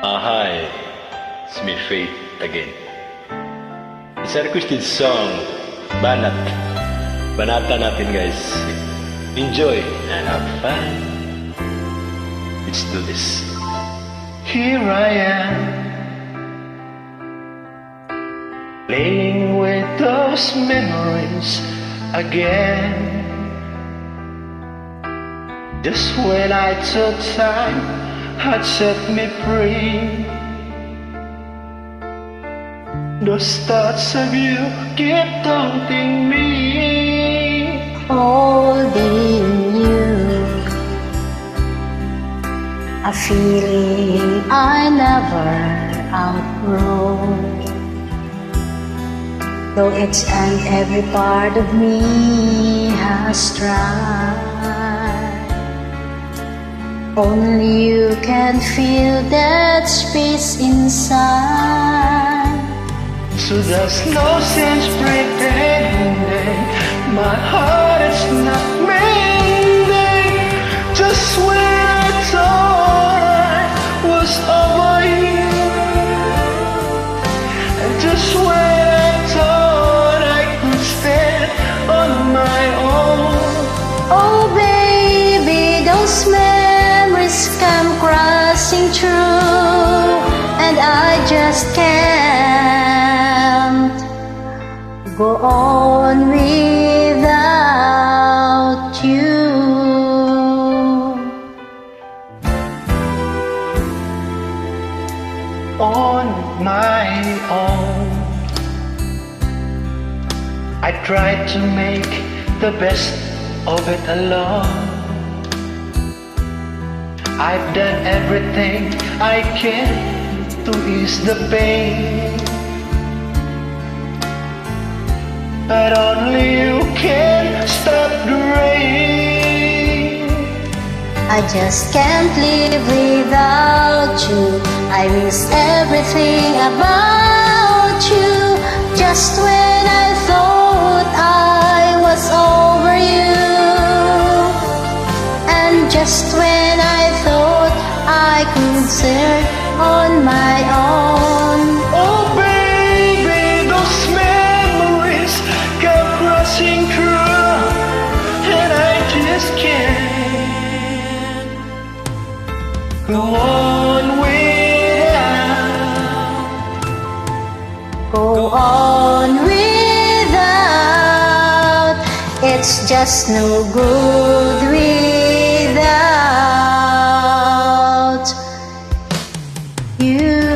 Hi, it's me Faith again. It's a requested song, Banat. Banata natin guys. Enjoy and have fun. Let's do this. Here I am, playing with those memories again. Just when I took time had set me free, those thoughts of you keep taunting me. Holding you, a feeling I never outgrow. Though each and every part of me has tried, only you can feel that space inside. So there's no sense pretending my heart is not mending. Just when I thought I was over you, and just when I thought I could stand on my own. Oh baby, those memories come crashing through, and I just can't go on without you. On my own, I tried to make the best of it alone. I've done everything I can to ease the pain, but only you can stop the rain. I just can't live without you. I miss everything about you. Just when I thought I was over you, and just when I thought I could surf on my own. Oh baby, those memories come crashing through, and I just can't go on without. It's just no good without you.